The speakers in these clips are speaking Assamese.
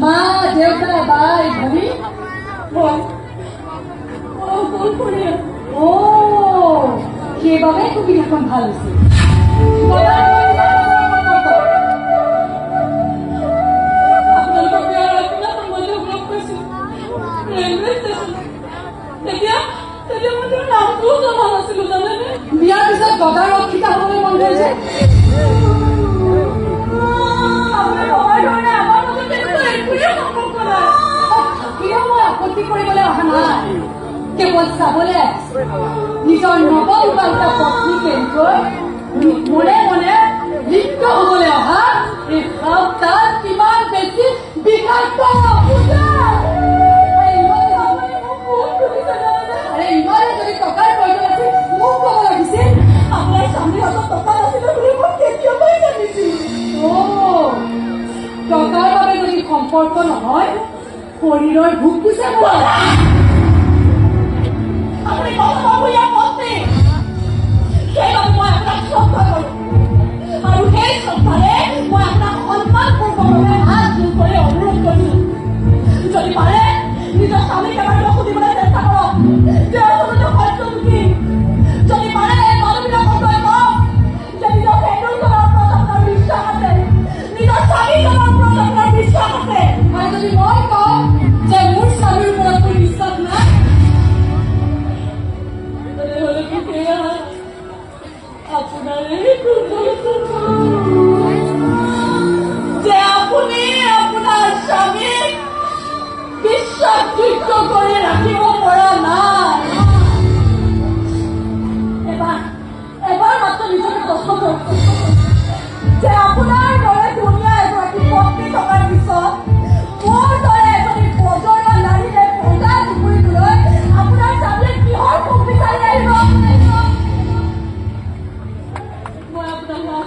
মা দেউতা বাই ভনী সেইবাবে সুবিধাখন ভাল হৈছে। বিয়াৰ পিছত গদাৰ ৰক্ষিতা হবলৈ মন গৈছে। মই আপত্তি কৰিবলৈ অহা নাই, কেৱল চাবলৈ নিজৰ নৱবিবাহিতা পত্নী কেন্দ্ৰই মনে মনে লিপ্ত হবলৈ অহা এই সাৱধান কিমান বেছি বিষাক্ত ইমানে যদি টকাৰ প্ৰয়োজন আছিল মোক ক'ব লাগিছিল। আপোনাৰ স্বামীৰ হাতত টকা নাছিলে বুলি মই কেতিয়াবাই জানিছিল। টকাৰ বাবে যদি সম্পৰ্ক নহয় শৰীৰৰ ভোক বুজে আপুনি কৰ্মভূঞা পত্নী, সেইবাবে মই আপোনাক শ্ৰদ্ধা কৰোঁ আৰু সেই শ্ৰদ্ধাৰে মই আপোনাক সন্মানপূৰ্বকভাৱে হাত জোৰ কৰি অনুৰোধ কৰিছোঁ, যদি পাৰে নিজৰ স্বামীক এবাৰ সুধিবলৈ চেষ্টা কৰক যে আচলতে সত্যটো কি। যদি পাৰে মানুহবিলাকলৈ কওক যে নিজৰ পেটুৰজনৰ ওপৰত আপোনাৰ বিশ্বাস আছে, নিজৰ স্বামীজনৰ ওপৰত আপোনাৰ বিশ্বাস আছে। আৰু যদি মই কওঁ যে মোৰ স্বামীৰ ওপৰত মোৰ বিশ্বাস নাই, যে আপুনি আপোনাৰ স্বামীক বিশ্বাসযোগ্য কৰি ৰাখিব পৰা নাই। এবাৰ মাত্ৰ নিজকে প্ৰশ্ন কৰক যে আপোনাৰ দৰে ধুনীয়া এগৰাকী পত্নী থকাৰ পিছত মোৰ দৰে এজনী বজৰুৱা নাৰীৰে বজা জুপুৰিবলৈ আপোনাৰ স্বামীয়ে কিহৰ সুখ বিচাৰি আহিব? মই আপোনাক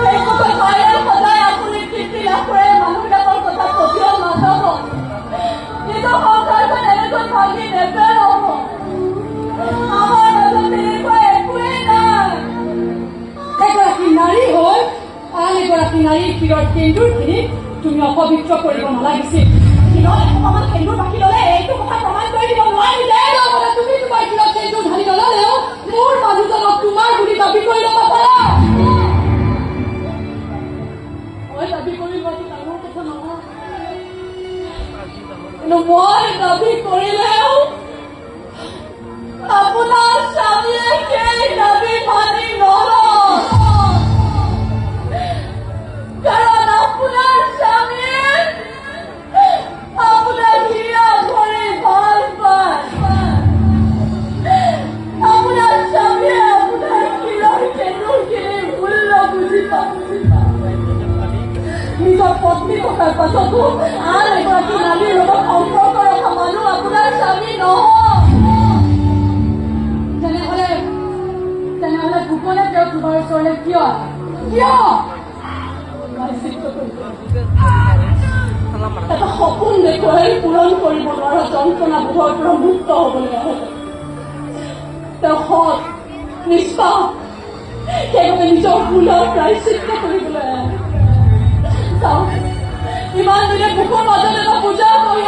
এই কথা পালে সদায় আপুনি তৃপ্তি লাভ কৰে। মানুহবিলাকৰ কথা প্ৰতিও নাযাব, নিজৰ সংসাৰখন এনেকৈ ভাগি নেপেলাব। আমাৰ মাজত তেনেকুৱা একোৱেই নাই। এগৰাকী নাৰী হৈ আন এগৰাকী নাৰীৰ শিৰৰ সেন্দুৰখিনি তুমি অপবিত্ৰ কৰিব নালাগিছিল। শিৰত এসোপামান সেন্দুৰ বাকি ল'লে এইটো কথা প্ৰমাণ কৰি দিব নোৱাৰিলে। তুমি তোমাৰ শিৰত সেন্দুৰ ঢালি নললেও মোৰ মানুহজনক তোমাৰ বুলি দাবী কৰি ল'ব পাৰা। মই দাবী কৰি লোৱাটো ডাঙৰ কথা নহয়, কিন্তু মই দাবী কৰিলেও আপোনাৰ স্বামীয়ে সেই দাবী মানি নলয়, কাৰণ আপোনাৰ স্বামীয়ে আপোনাৰ হিয়া ভৰি ভাল পায়। আপোনাৰ স্বামীয়ে আপোনাৰ শিৰৰ সেন্দুৰখিনি মূল্য বুজি পায়। নিজৰ পত্নী থকাৰ পাছতো আন এগৰাকী নাৰীৰ লগত সম্পৰ্ক ৰখা মানুহ আপোনাৰ স্বামী নহয়। তেনেহলে ভূকনে তেওঁ তোমাৰ ওচৰলৈ কিয় এটা সপোন দেখুৱাই পূৰণ কৰিব নোৱাৰা যন্ত্ৰণাবোধৰ পৰা মুক্ত হবলৈ আহে। তেওঁ সৎ নিষ্পাপ, সেইবাবে নিজৰ ভুলৰ প্ৰায়শ্চিত্ত কৰিবলৈ আহে। ইমান দিনে বুকুৰ মাজত এটা পূজা কৰি